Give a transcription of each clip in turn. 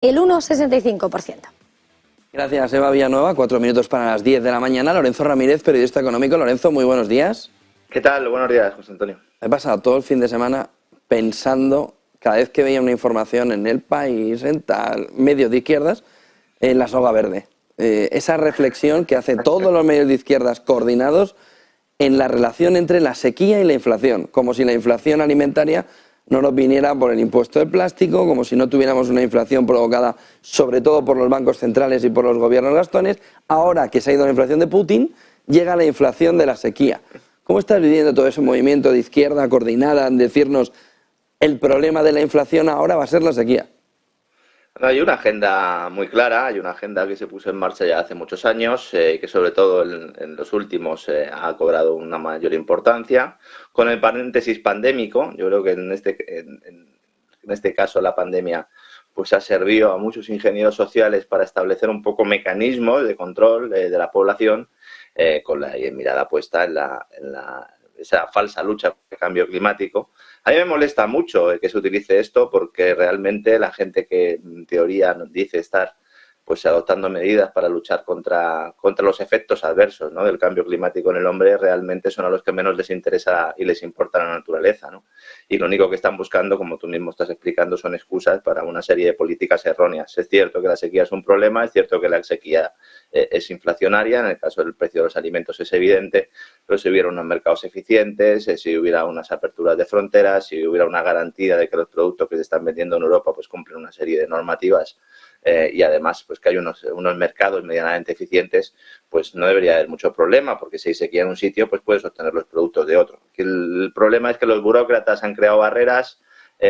el 1,65%. Gracias, Eva Villanueva. 4 minutos para las 10 de la mañana. Lorenzo Ramírez, periodista económico. Lorenzo, muy buenos días. ¿Qué tal? Buenos días, José Antonio. He pasado todo el fin de semana pensando, cada vez que veía una información en El País, en tal, medios de izquierdas, en la soga verde. Esa reflexión que hace todos los medios de izquierdas coordinados en la relación entre la sequía y la inflación, como si la inflación alimentaria no nos viniera por el impuesto del plástico, como si no tuviéramos una inflación provocada sobre todo por los bancos centrales y por los gobiernos gastones. Ahora que se ha ido la inflación de Putin, llega la inflación de la sequía. ¿Cómo estás viviendo todo ese movimiento de izquierda coordinada en decirnos el problema de la inflación ahora va a ser la sequía? Hay una agenda muy clara, hay una agenda que se puso en marcha ya hace muchos años, que sobre todo en los últimos ha cobrado una mayor importancia. Con el paréntesis pandémico, yo creo que en este caso la pandemia pues ha servido a muchos ingenieros sociales para establecer un poco mecanismos de control de la población, con la mirada puesta en esa falsa lucha contra el cambio climático. A mí me molesta mucho que se utilice esto porque realmente la gente que en teoría nos dice estar pues adoptando medidas para luchar contra los efectos adversos, ¿no?, del cambio climático en el hombre, realmente son a los que menos les interesa y les importa la naturaleza, ¿no? Y lo único que están buscando, como tú mismo estás explicando, son excusas para una serie de políticas erróneas. Es cierto que la sequía es un problema, es cierto que la sequía es inflacionaria, en el caso del precio de los alimentos es evidente, pero si hubiera unos mercados eficientes, si hubiera unas aperturas de fronteras, si hubiera una garantía de que los productos que se están vendiendo en Europa pues cumplen una serie de normativas, y además pues que hay unos mercados medianamente eficientes, pues no debería haber mucho problema, porque si hay sequía en un sitio pues puedes obtener los productos de otro. El problema es que los burócratas han creado barreras,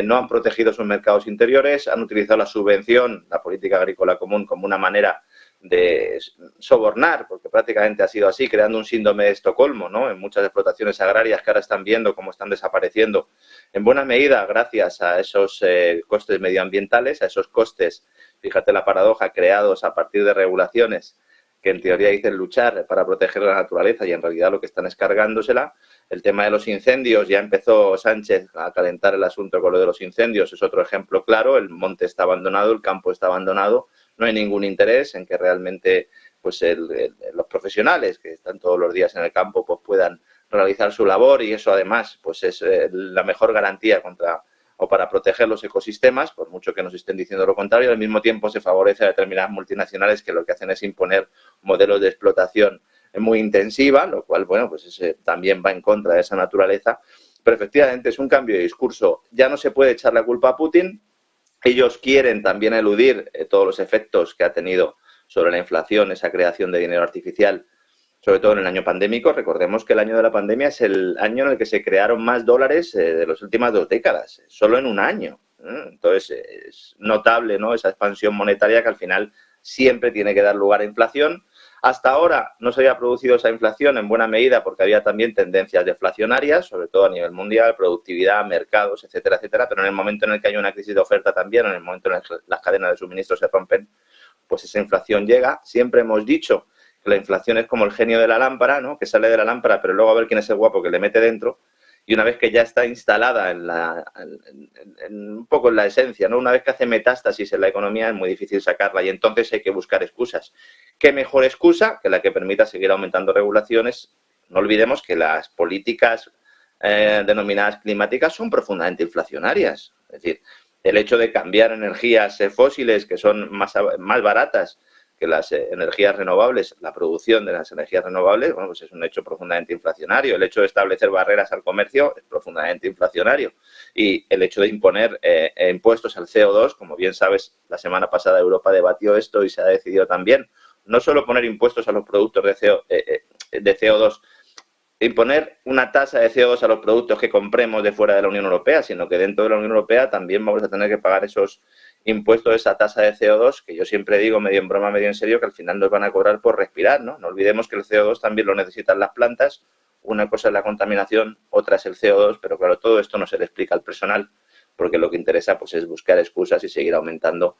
no han protegido sus mercados interiores, han utilizado la subvención, la política agrícola común, como una manera de sobornar, porque prácticamente ha sido así, creando un síndrome de Estocolmo, ¿no?, en muchas explotaciones agrarias que ahora están viendo cómo están desapareciendo, en buena medida gracias a esos costes medioambientales, a esos costes, fíjate la paradoja, creados a partir de regulaciones que en teoría dicen luchar para proteger la naturaleza y en realidad lo que están es cargándosela. El tema de los incendios, ya empezó Sánchez a calentar el asunto con lo de los incendios, es otro ejemplo claro. El monte está abandonado, el campo está abandonado, no hay ningún interés en que realmente pues los profesionales que están todos los días en el campo pues puedan realizar su labor, y eso además pues es la mejor garantía contra o para proteger los ecosistemas, por mucho que nos estén diciendo lo contrario. Al mismo tiempo se favorece a determinadas multinacionales que lo que hacen es imponer modelos de explotación muy intensiva, lo cual, bueno, pues también va en contra de esa naturaleza. Pero efectivamente es un cambio de discurso. Ya no se puede echar la culpa a Putin. Ellos quieren también eludir todos los efectos que ha tenido sobre la inflación, esa creación de dinero artificial, sobre todo en el año pandémico. Recordemos que el año de la pandemia es el año en el que se crearon más dólares de las últimas 2 décadas, solo en un año. Entonces, es notable, ¿no?, esa expansión monetaria que al final siempre tiene que dar lugar a inflación. Hasta ahora no se había producido esa inflación en buena medida porque había también tendencias deflacionarias, sobre todo a nivel mundial, productividad, mercados, etcétera, etcétera. Pero en el momento en el que hay una crisis de oferta también, en el momento en el que las cadenas de suministro se rompen, pues esa inflación llega. Siempre hemos dicho que la inflación es como el genio de la lámpara, ¿no?, que sale de la lámpara, pero luego a ver quién es el guapo que le mete dentro. Y una vez que ya está instalada un poco en la esencia, ¿no?, una vez que hace metástasis en la economía, es muy difícil sacarla, y entonces hay que buscar excusas. ¿Qué mejor excusa que la que permita seguir aumentando regulaciones? No olvidemos que las políticas denominadas climáticas son profundamente inflacionarias. Es decir, el hecho de cambiar energías fósiles que son más baratas que las energías renovables, la producción de las energías renovables, bueno, pues es un hecho profundamente inflacionario. El hecho de establecer barreras al comercio es profundamente inflacionario. Y el hecho de imponer impuestos al CO2, como bien sabes, la semana pasada Europa debatió esto y se ha decidido también no solo poner impuestos a los productos de CO2, imponer una tasa de CO2 a los productos que compremos de fuera de la Unión Europea, sino que dentro de la Unión Europea también vamos a tener que pagar esos impuestos, esa tasa de CO2, que yo siempre digo, medio en broma, medio en serio, que al final nos van a cobrar por respirar, ¿no? No olvidemos que el CO2 también lo necesitan las plantas. Una cosa es la contaminación, otra es el CO2, pero claro, todo esto no se le explica al personal, porque lo que interesa pues es buscar excusas y seguir aumentando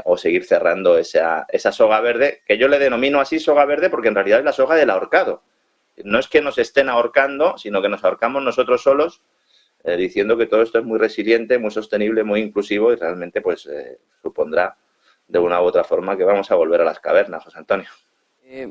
o seguir cerrando esa soga verde, que yo le denomino así soga verde porque en realidad es la soga del ahorcado. No es que nos estén ahorcando, sino que nos ahorcamos nosotros solos diciendo que todo esto es muy resiliente, muy sostenible, muy inclusivo y realmente pues supondrá de una u otra forma que vamos a volver a las cavernas, José Antonio.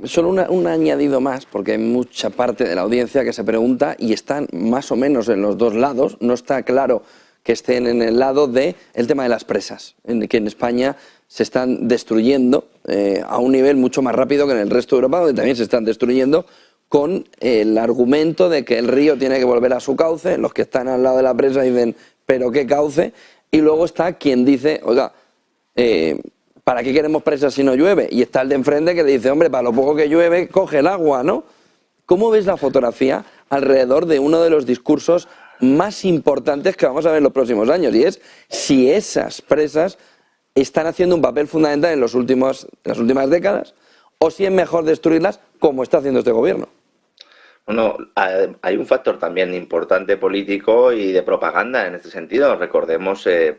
Solo un añadido más, porque hay mucha parte de la audiencia que se pregunta y están más o menos en los dos lados. No está claro que estén en el lado del tema de las presas, que en España se están destruyendo a un nivel mucho más rápido que en el resto de Europa, donde también se están destruyendo con el argumento de que el río tiene que volver a su cauce. Los que están al lado de la presa dicen, pero qué cauce. Y luego está quien dice, oiga, ¿para qué queremos presas si no llueve? Y está el de enfrente que le dice, hombre, para lo poco que llueve, coge el agua, ¿no? ¿Cómo ves la fotografía alrededor de uno de los discursos más importantes que vamos a ver en los próximos años? Y es si esas presas están haciendo un papel fundamental en las últimas décadas o si es mejor destruirlas como está haciendo este gobierno. Bueno, hay un factor también importante político y de propaganda en este sentido. Recordemos, de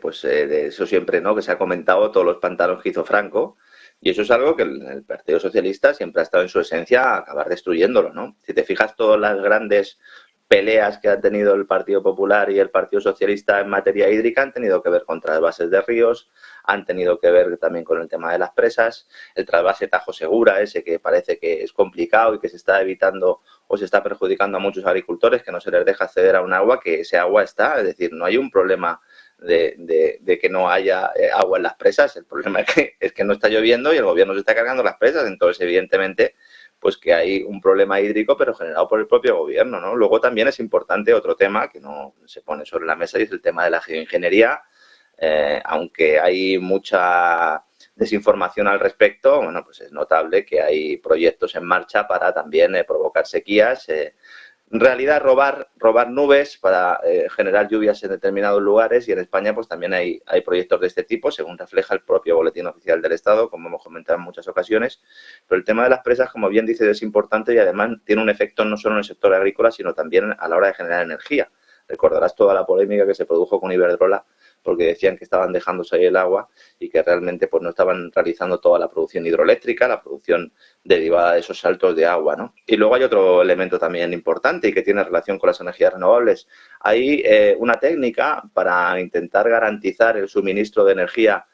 eso siempre, ¿no?, que se ha comentado todos los pantanos que hizo Franco, y eso es algo que el Partido Socialista siempre ha estado en su esencia a acabar destruyéndolo, ¿no? Si te fijas, todas las grandes peleas que ha tenido el Partido Popular y el Partido Socialista en materia hídrica han tenido que ver con trasvases de ríos, han tenido que ver también con el tema de las presas, el trasvase Tajo Segura, ese que parece que es complicado y que se está evitando o se está perjudicando a muchos agricultores, que no se les deja acceder a un agua, que ese agua está, es decir, no hay un problema de que no haya agua en las presas, el problema es que no está lloviendo y el gobierno se está cargando las presas, entonces evidentemente pues que hay un problema hídrico, pero generado por el propio gobierno, ¿no? Luego también es importante otro tema que no se pone sobre la mesa y es el tema de la geoingeniería. Aunque hay mucha desinformación al respecto, bueno, pues es notable que hay proyectos en marcha para también provocar sequías. En realidad, robar nubes para generar lluvias en determinados lugares, y en España pues también hay proyectos de este tipo, según refleja el propio Boletín Oficial del Estado, como hemos comentado en muchas ocasiones. Pero el tema de las presas, como bien dices, es importante y además tiene un efecto no solo en el sector agrícola, sino también a la hora de generar energía. Recordarás toda la polémica que se produjo con Iberdrola, porque decían que estaban dejándose ahí el agua y que realmente pues no estaban realizando toda la producción hidroeléctrica, la producción derivada de esos saltos de agua, ¿no? Y luego hay otro elemento también importante y que tiene relación con las energías renovables. Hay una técnica para intentar garantizar el suministro de energía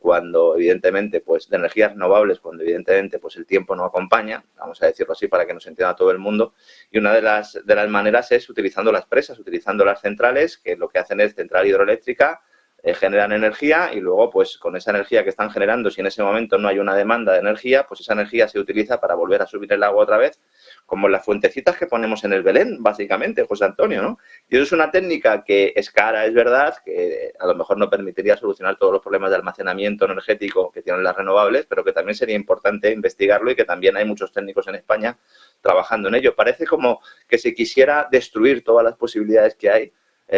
cuando evidentemente pues de energías renovables, cuando evidentemente pues el tiempo no acompaña, vamos a decirlo así para que nos entienda todo el mundo, y una de las maneras es utilizando las presas, utilizando las centrales, que lo que hacen es central hidroeléctrica, generan energía y luego pues con esa energía que están generando, si en ese momento no hay una demanda de energía, pues esa energía se utiliza para volver a subir el agua otra vez, como las fuentecitas que ponemos en el Belén, básicamente, José Antonio, ¿no? Y eso es una técnica que es cara, es verdad, que a lo mejor no permitiría solucionar todos los problemas de almacenamiento energético que tienen las renovables, pero que también sería importante investigarlo y que también hay muchos técnicos en España trabajando en ello. Parece como que se quisiera destruir todas las posibilidades que hay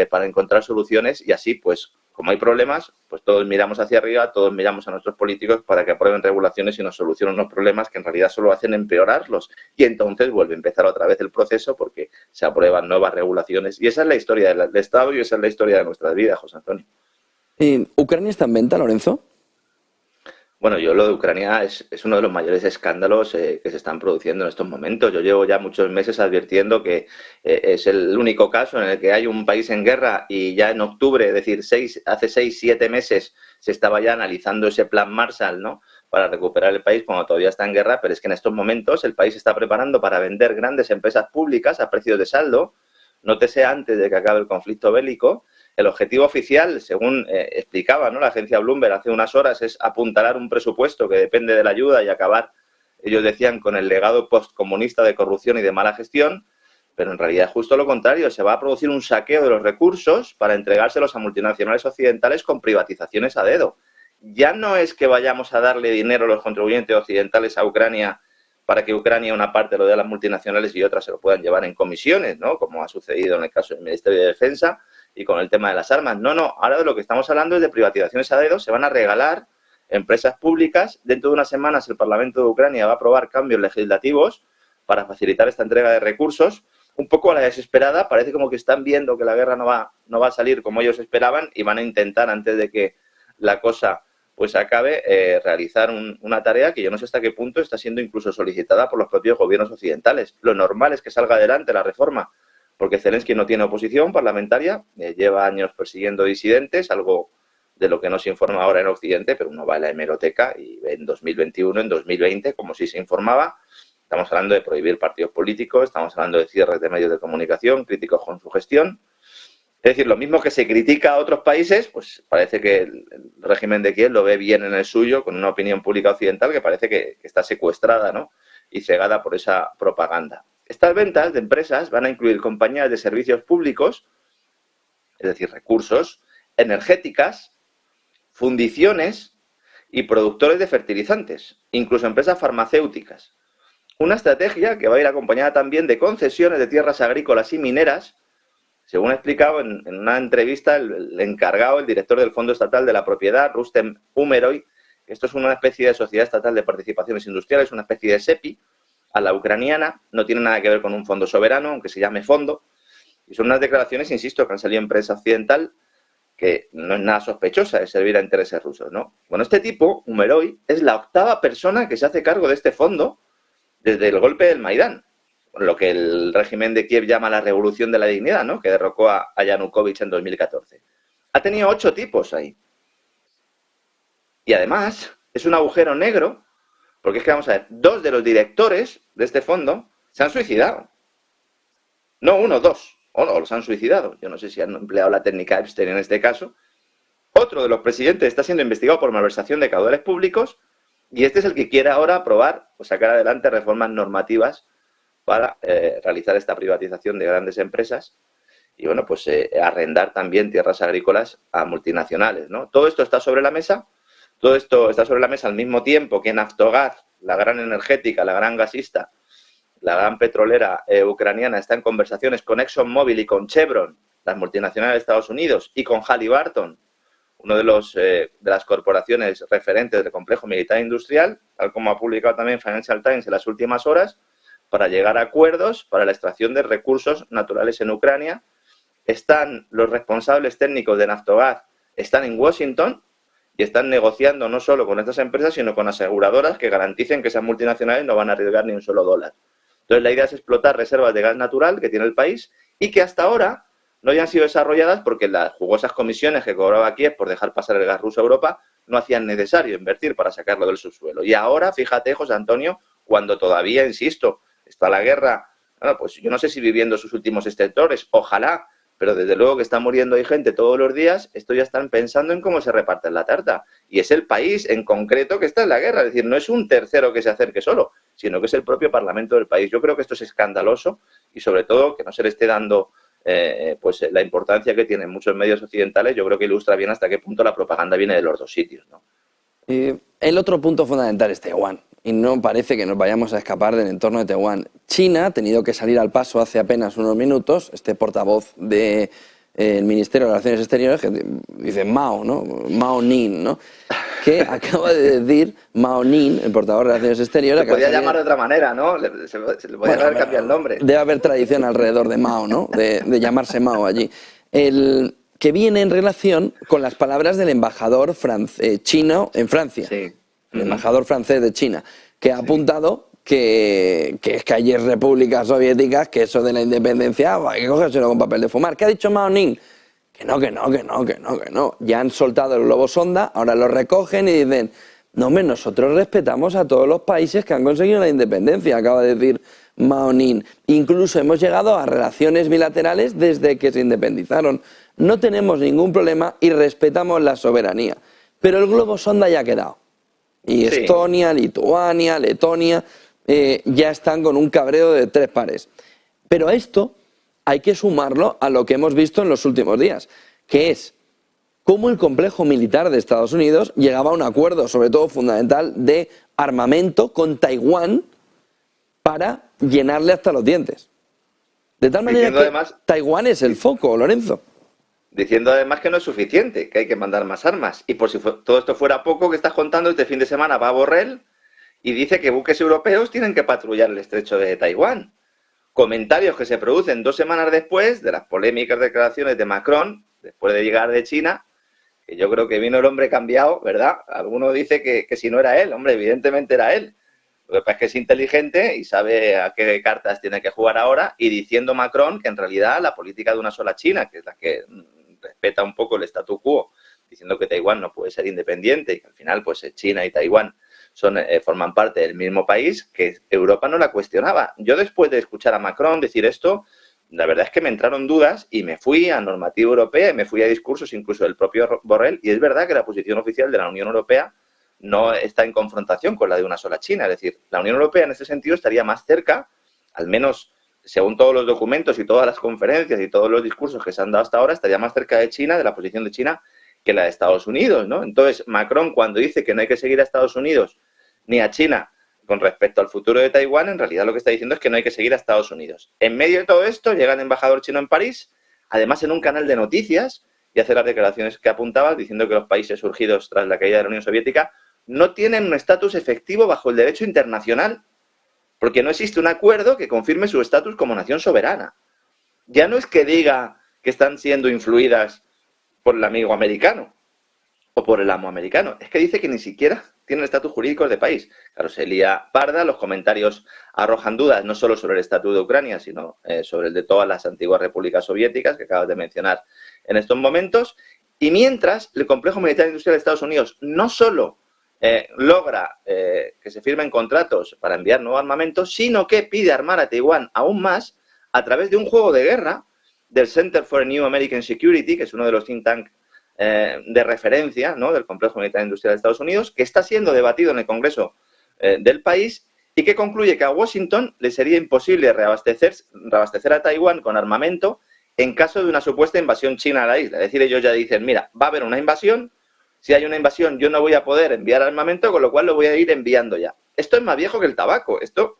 para encontrar soluciones y así, pues, como hay problemas, pues todos miramos hacia arriba, todos miramos a nuestros políticos para que aprueben regulaciones y nos solucionen unos problemas que en realidad solo hacen empeorarlos. Y entonces vuelve a empezar otra vez el proceso porque se aprueban nuevas regulaciones. Y esa es la historia del Estado y esa es la historia de nuestras vidas, José Antonio. ¿Ucrania está en venta, Lorenzo? Bueno, yo lo de Ucrania es uno de los mayores escándalos que se están produciendo en estos momentos. Yo llevo ya muchos meses advirtiendo que es el único caso en el que hay un país en guerra y ya en octubre, es decir, hace 6-7 meses se estaba ya analizando ese plan Marshall, ¿no?, para recuperar el país cuando todavía está en guerra, pero es que en estos momentos el país se está preparando para vender grandes empresas públicas a precios de saldo, nótese antes de que acabe el conflicto bélico. El objetivo oficial, según explicaba, ¿no?, la agencia Bloomberg hace unas horas, es apuntalar un presupuesto que depende de la ayuda y acabar, ellos decían, con el legado postcomunista de corrupción y de mala gestión, pero en realidad es justo lo contrario. Se va a producir un saqueo de los recursos para entregárselos a multinacionales occidentales con privatizaciones a dedo. Ya no es que vayamos a darle dinero a los contribuyentes occidentales a Ucrania para que Ucrania una parte lo dé a las multinacionales y otras se lo puedan llevar en comisiones, ¿no?, como ha sucedido en el caso del Ministerio de Defensa y con el tema de las armas. No, ahora de lo que estamos hablando es de privatizaciones a dedo. Se van a regalar empresas públicas. Dentro de unas semanas el Parlamento de Ucrania va a aprobar cambios legislativos para facilitar esta entrega de recursos. Un poco a la desesperada, parece como que están viendo que la guerra no va a salir como ellos esperaban y van a intentar, antes de que la cosa pues acabe, realizar una tarea que yo no sé hasta qué punto está siendo incluso solicitada por los propios gobiernos occidentales. Lo normal es que salga adelante la reforma porque Zelensky no tiene oposición parlamentaria, lleva años persiguiendo disidentes, algo de lo que no se informa ahora en Occidente, pero uno va a la hemeroteca y ve en 2021, en 2020, como si se informaba. Estamos hablando de prohibir partidos políticos, estamos hablando de cierres de medios de comunicación, críticos con su gestión. Es decir, lo mismo que se critica a otros países, pues parece que el régimen de Kiev lo ve bien en el suyo, con una opinión pública occidental que parece que está secuestrada, ¿no?, y cegada por esa propaganda. Estas ventas de empresas van a incluir compañías de servicios públicos, es decir, recursos, energéticas, fundiciones y productores de fertilizantes, incluso empresas farmacéuticas. Una estrategia que va a ir acompañada también de concesiones de tierras agrícolas y mineras, según ha explicado en una entrevista el encargado, el director del Fondo Estatal de la Propiedad, Rustem Umeroy. Esto es una especie de sociedad estatal de participaciones industriales, una especie de SEPI, a la ucraniana, no tiene nada que ver con un fondo soberano, aunque se llame fondo, y son unas declaraciones, insisto, que han salido en prensa occidental, que no es nada sospechosa de servir a intereses rusos, ¿no? Bueno, este tipo, Umeroy, es la 8ª persona que se hace cargo de este fondo desde el golpe del Maidán, lo que el régimen de Kiev llama la revolución de la dignidad, ¿no?, que derrocó a Yanukovych en 2014. Ha tenido 8 tipos ahí. Y además, es un agujero negro, porque es que, vamos a ver, 2 de los directores de este fondo se han suicidado. No uno, 2. O no, los han suicidado. Yo no sé si han empleado la técnica Epstein en este caso. Otro de los presidentes está siendo investigado por malversación de caudales públicos, y este es el que quiere ahora aprobar o sacar adelante reformas normativas para realizar esta privatización de grandes empresas y, bueno, pues arrendar también tierras agrícolas a multinacionales, ¿no? Todo esto está sobre la mesa. Todo esto está sobre la mesa al mismo tiempo que Naftogaz, la gran energética, la gran gasista, la gran petrolera ucraniana, está en conversaciones con ExxonMobil y con Chevron, las multinacionales de Estados Unidos, y con Halliburton, uno de las corporaciones referentes del complejo militar industrial, tal como ha publicado también Financial Times en las últimas horas, para llegar a acuerdos para la extracción de recursos naturales en Ucrania. Están los responsables técnicos de Naftogaz, están en Washington y están negociando no solo con estas empresas, sino con aseguradoras que garanticen que esas multinacionales no van a arriesgar ni un solo dólar. Entonces, la idea es explotar reservas de gas natural que tiene el país y que hasta ahora no hayan sido desarrolladas porque las jugosas comisiones que cobraba Kiev por dejar pasar el gas ruso a Europa no hacían necesario invertir para sacarlo del subsuelo. Y ahora, fíjate, José Antonio, cuando todavía, insisto, está la guerra, bueno, pues yo no sé si viviendo sus últimos estertores, ojalá, pero desde luego que está muriendo ahí gente todos los días, esto ya están pensando en cómo se reparten la tarta. Y es el país en concreto que está en la guerra, es decir, no es un tercero que se acerque solo, sino que es el propio Parlamento del país. Yo creo que esto es escandaloso y sobre todo que no se le esté dando pues la importancia que tienen muchos medios occidentales. Yo creo que ilustra bien hasta qué punto la propaganda viene de los dos sitios, ¿no? El otro punto fundamental es Taiwán, y no parece que nos vayamos a escapar del entorno de Taiwán. China ha tenido que salir al paso hace apenas unos minutos, este portavoz del Ministerio de Relaciones Exteriores, que dice Mao, ¿no? Mao Ning, ¿no?, que acaba de decir, Mao Ning, el portavoz de Relaciones Exteriores... Se podía llamar de otra manera, ¿no? Se le podía haber cambiado el nombre. Debe haber tradición alrededor de Mao, ¿no?, de llamarse Mao allí. Que viene en relación con las palabras del embajador chino en Francia, Sí. El embajador francés de China, que ha apuntado que es que hay repúblicas soviéticas que eso de la independencia hay que cogérselo con papel de fumar. ¿Qué ha dicho Mao Ning? Que no. Ya han soltado el globo sonda, ahora lo recogen y dicen, no, hombre, nosotros respetamos a todos los países que han conseguido la independencia, acaba de decir Mao Ning. Incluso hemos llegado a relaciones bilaterales desde que se independizaron. No tenemos ningún problema y respetamos la soberanía. Pero el globo sonda ya ha quedado. Y Sí. Estonia, Lituania, Letonia ya están con un cabreo de 3 pares. Pero a esto hay que sumarlo a lo que hemos visto en los últimos días, que es cómo el complejo militar de Estados Unidos llegaba a un acuerdo, sobre todo fundamental, de armamento con Taiwán para llenarle hasta los dientes. De tal manera Diciendo que además- Taiwán es el foco, Lorenzo. Diciendo además que no es suficiente, que hay que mandar más armas. Y por si todo esto fuera poco, que estás contando, este fin de semana va a Borrell y dice que buques europeos tienen que patrullar el estrecho de Taiwán. Comentarios que se producen 2 semanas después de las polémicas declaraciones de Macron, después de llegar de China, que yo creo que vino el hombre cambiado, ¿verdad? Alguno dice que si no era él, hombre, evidentemente era él. Lo que pasa es que es inteligente y sabe a qué cartas tiene que jugar ahora, y diciendo Macron que en realidad la política de una sola China, que es la que respeta un poco el statu quo, diciendo que Taiwán no puede ser independiente y que al final pues China y Taiwán forman parte del mismo país, que Europa no la cuestionaba. Yo, después de escuchar a Macron decir esto, la verdad es que me entraron dudas y me fui a normativa europea y me fui a discursos incluso del propio Borrell, y es verdad que la posición oficial de la Unión Europea no está en confrontación con la de una sola China. Es decir, la Unión Europea en este sentido estaría más cerca, al menos según todos los documentos y todas las conferencias y todos los discursos que se han dado hasta ahora, estaría más cerca de China, de la posición de China, que la de Estados Unidos, ¿no? Entonces, Macron, cuando dice que no hay que seguir a Estados Unidos ni a China con respecto al futuro de Taiwán, en realidad lo que está diciendo es que no hay que seguir a Estados Unidos. En medio de todo esto, llega el embajador chino en París, además en un canal de noticias, y hace las declaraciones que apuntaba, diciendo que los países surgidos tras la caída de la Unión Soviética no tienen un estatus efectivo bajo el derecho internacional, porque no existe un acuerdo que confirme su estatus como nación soberana. Ya no es que diga que están siendo influidas por el amigo americano o por el amo americano, es que dice que ni siquiera tienen estatus jurídico de país. Claro, se lía parda, los comentarios arrojan dudas no solo sobre el estatus de Ucrania, sino sobre el de todas las antiguas repúblicas soviéticas que acabas de mencionar en estos momentos. Y mientras, el complejo militar industrial de Estados Unidos no solo logra que se firmen contratos para enviar nuevo armamento, sino que pide armar a Taiwán aún más a través de un juego de guerra del Center for New American Security, que es uno de los think tanks de referencia, ¿no?, del complejo militar industrial de Estados Unidos, que está siendo debatido en el Congreso del país, y que concluye que a Washington le sería imposible reabastecer a Taiwán con armamento en caso de una supuesta invasión china a la isla. Es decir, ellos ya dicen, mira, va a haber una invasión, si hay una invasión yo no voy a poder enviar armamento, con lo cual lo voy a ir enviando ya. Esto es más viejo que el tabaco. Esto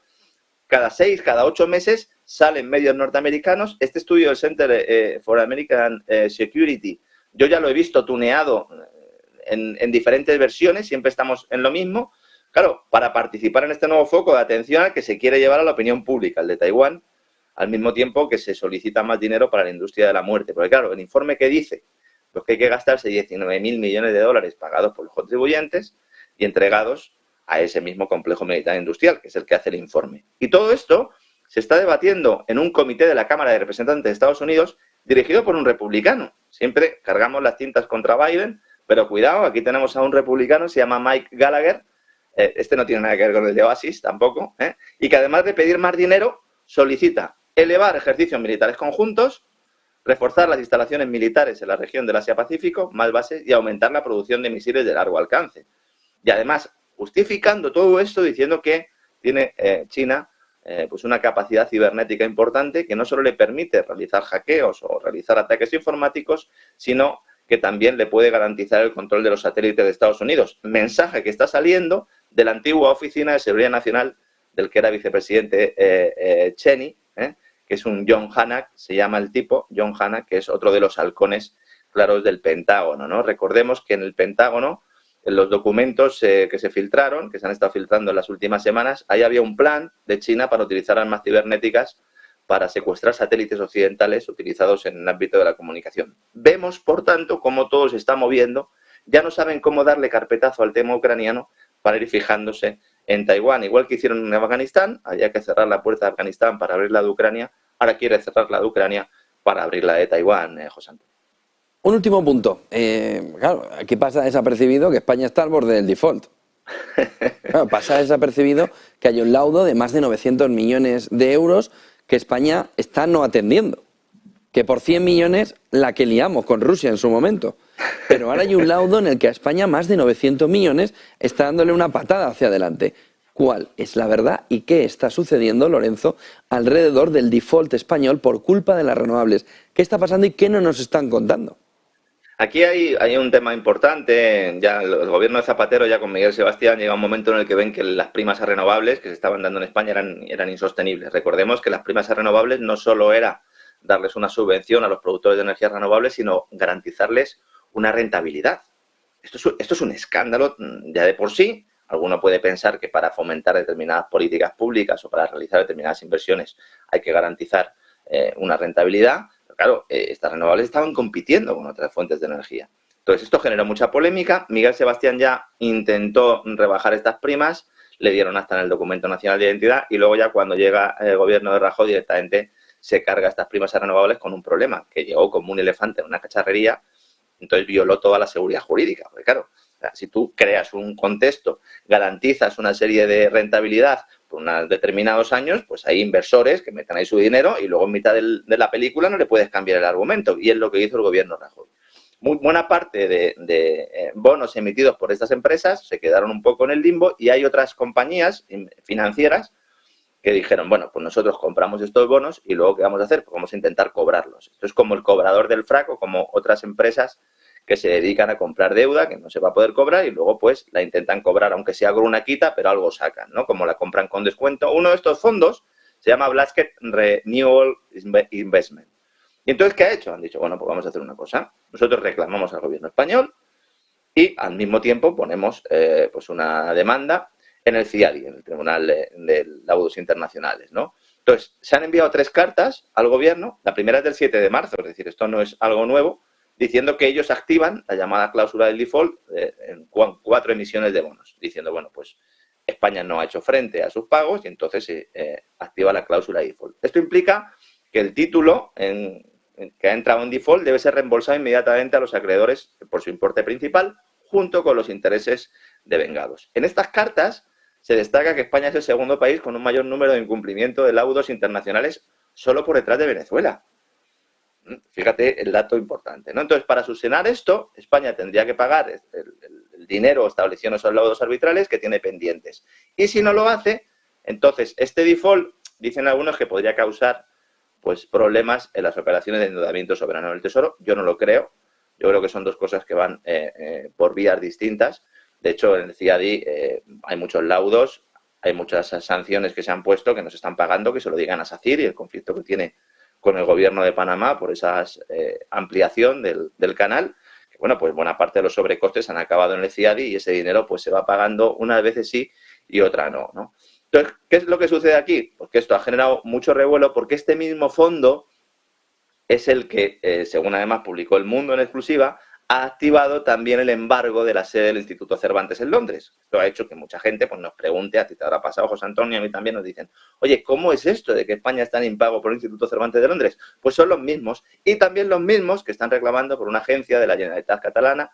cada 6, cada 8 meses salen medios norteamericanos. Este estudio del Center for American Security, yo ya lo he visto tuneado en diferentes versiones, siempre estamos en lo mismo. Claro, para participar en este nuevo foco de atención al que se quiere llevar a la opinión pública, el de Taiwán, al mismo tiempo que se solicita más dinero para la industria de la muerte. Porque claro, el informe que dice pues que hay que gastarse 19.000 millones de dólares pagados por los contribuyentes y entregados a ese mismo complejo militar industrial, que es el que hace el informe. Y todo esto se está debatiendo en un comité de la Cámara de Representantes de Estados Unidos dirigido por un republicano. Siempre cargamos las tintas contra Biden, pero cuidado, aquí tenemos a un republicano, se llama Mike Gallagher, este no tiene nada que ver con el de Oasis tampoco, y que además de pedir más dinero, solicita elevar ejercicios militares conjuntos, reforzar las instalaciones militares en la región del Asia-Pacífico, más bases, y aumentar la producción de misiles de largo alcance. Y además, justificando todo esto diciendo que tiene China pues una capacidad cibernética importante que no solo le permite realizar hackeos o realizar ataques informáticos, sino que también le puede garantizar el control de los satélites de Estados Unidos. Mensaje que está saliendo de la antigua Oficina de Seguridad Nacional del que era vicepresidente Cheney, que es un John Hancock, se llama el tipo, John Hancock, que es otro de los halcones claros del Pentágono, ¿no? Recordemos que en el Pentágono, en los documentos que se filtraron, que se han estado filtrando en las últimas semanas, ahí había un plan de China para utilizar armas cibernéticas para secuestrar satélites occidentales utilizados en el ámbito de la comunicación. Vemos, por tanto, cómo todo se está moviendo. Ya no saben cómo darle carpetazo al tema ucraniano para ir fijándose en Taiwán. Igual que hicieron en Afganistán, había que cerrar la puerta de Afganistán para abrir la de Ucrania. Ahora quiere cerrar la de Ucrania para abrir la de Taiwán, José Antonio. Un último punto. Claro, aquí pasa desapercibido que España está al borde del default. Claro, pasa desapercibido que hay un laudo de más de 900 millones de euros que España está no atendiendo. Que por 100 millones la que liamos con Rusia en su momento. Pero ahora hay un laudo en el que a España más de 900 millones está dándole una patada hacia adelante. ¿Cuál es la verdad y qué está sucediendo, Lorenzo, alrededor del default español por culpa de las renovables? ¿Qué está pasando y qué no nos están contando? Aquí hay un tema importante. Ya el gobierno de Zapatero, ya con Miguel Sebastián, llega un momento en el que ven que las primas a renovables que se estaban dando en España eran insostenibles. Recordemos que las primas a renovables no solo era darles una subvención a los productores de energías renovables, sino garantizarles una rentabilidad. Esto es un escándalo ya de por sí. Alguno puede pensar que para fomentar determinadas políticas públicas o para realizar determinadas inversiones hay que garantizar una rentabilidad. Pero claro, estas renovables estaban compitiendo con otras fuentes de energía. Entonces, esto generó mucha polémica. Miguel Sebastián ya intentó rebajar estas primas. le dieron hasta en el documento nacional de identidad, y luego ya cuando llega el gobierno de Rajoy directamente se carga estas primas a renovables con un problema, que llegó como un elefante en una cacharrería, entonces violó toda la seguridad jurídica, porque claro, o sea, si tú creas un contexto, garantizas una serie de rentabilidad por unos determinados años, pues hay inversores que meten ahí su dinero y luego en mitad de la película no le puedes cambiar el argumento, y es lo que hizo el gobierno Rajoy. Muy buena parte de bonos emitidos por estas empresas se quedaron un poco en el limbo, y hay otras compañías financieras que dijeron, bueno, pues nosotros compramos estos bonos y luego ¿qué vamos a hacer? Pues vamos a intentar cobrarlos. Esto es como el cobrador del frac o como otras empresas que se dedican a comprar deuda que no se va a poder cobrar y luego pues la intentan cobrar, aunque sea con una quita, pero algo sacan, ¿no? Como la compran con descuento. Uno de estos fondos se llama Blasket Renewal Investment. Y entonces, ¿qué ha hecho? Han dicho, bueno, pues vamos a hacer una cosa. Nosotros reclamamos al gobierno español y al mismo tiempo ponemos pues una demanda en el CIADI, en el Tribunal de Laudos Internacionales, ¿no? Entonces, se han enviado 3 cartas al gobierno. La primera es del 7 de marzo, es decir, esto no es algo nuevo, diciendo que ellos activan la llamada cláusula del default en 4 emisiones de bonos, diciendo, bueno, pues España no ha hecho frente a sus pagos y entonces se activa la cláusula de default. Esto implica que el título que ha entrado en default debe ser reembolsado inmediatamente a los acreedores por su importe principal, junto con los intereses devengados. En estas cartas se destaca que España es el segundo país con un mayor número de incumplimiento de laudos internacionales, solo por detrás de Venezuela. Fíjate el dato importante, ¿no? Entonces, para subsanar esto, España tendría que pagar el dinero establecido en esos laudos arbitrales que tiene pendientes. Y si no lo hace, entonces este default, dicen algunos que podría causar pues problemas en las operaciones de endeudamiento soberano del Tesoro. Yo no lo creo. Yo creo que son dos cosas que van por vías distintas. De hecho, en el CIADI hay muchos laudos, hay muchas sanciones que se han puesto que no se están pagando, que se lo digan a SACIR y el conflicto que tiene con el gobierno de Panamá por esa ampliación del canal. Que, bueno, pues buena parte de los sobrecostes han acabado en el CIADI y ese dinero pues se va pagando unas veces sí y otra no, ¿no? Entonces, ¿qué es lo que sucede aquí? Pues que esto ha generado mucho revuelo porque este mismo fondo es el que, según además publicó El Mundo en exclusiva, ha activado también el embargo de la sede del Instituto Cervantes en Londres. Esto ha hecho que mucha gente pues, nos pregunte, a ti te habrá pasado, José Antonio, a mí también nos dicen, oye, ¿cómo es esto de que España está en impago por el Instituto Cervantes de Londres? Pues son los mismos, y también los mismos que están reclamando por una agencia de la Generalitat Catalana,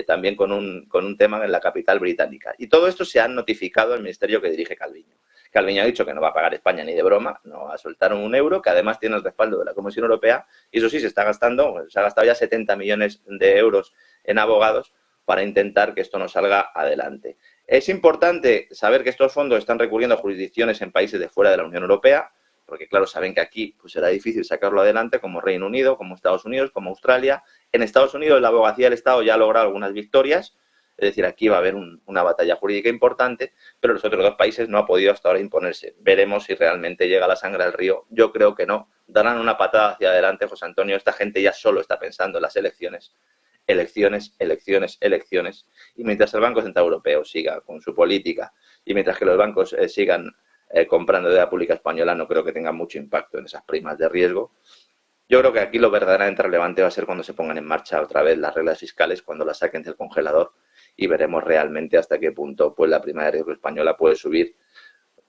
también con un tema en la capital británica. Y todo esto se ha notificado al ministerio que dirige Calviño. Calviño ha dicho que no va a pagar España ni de broma, no va a soltar un euro, que además tiene el respaldo de la Comisión Europea, y eso sí, se ha gastado ya 70 millones de euros en abogados para intentar que esto no salga adelante. Es importante saber que estos fondos están recurriendo a jurisdicciones en países de fuera de la Unión Europea, porque claro, saben que aquí pues, será difícil sacarlo adelante, como Reino Unido, como Estados Unidos, como Australia. En Estados Unidos la abogacía del Estado ya ha logrado algunas victorias, es decir, aquí va a haber una batalla jurídica importante, pero los otros 2 países no ha podido hasta ahora imponerse. Veremos si realmente llega la sangre al río. Yo creo que no. Darán una patada hacia adelante, José Antonio. Esta gente ya solo está pensando en las elecciones. Elecciones, elecciones, elecciones. Y mientras el Banco Central Europeo siga con su política y mientras que los bancos sigan comprando deuda pública española, no creo que tenga mucho impacto en esas primas de riesgo. Yo creo que aquí lo verdaderamente relevante va a ser cuando se pongan en marcha otra vez las reglas fiscales, cuando las saquen del congelador y veremos realmente hasta qué punto pues, la prima de riesgo española puede subir,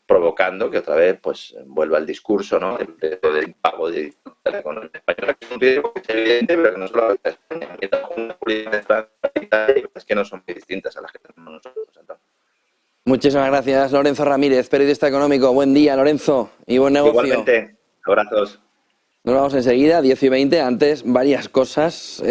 provocando que otra vez pues vuelva el discurso, ¿no?, del impago de la economía española, que es un riesgo que es evidente, pero que no solo afecta a España, mientras una política de Francia y Italia, es que no son muy distintas a las que tenemos nosotros. Entonces. Muchísimas gracias, Lorenzo Ramírez, periodista económico. Buen día, Lorenzo, y buen negocio. Igualmente, abrazos. Nos vamos enseguida, 10:20, antes varias cosas.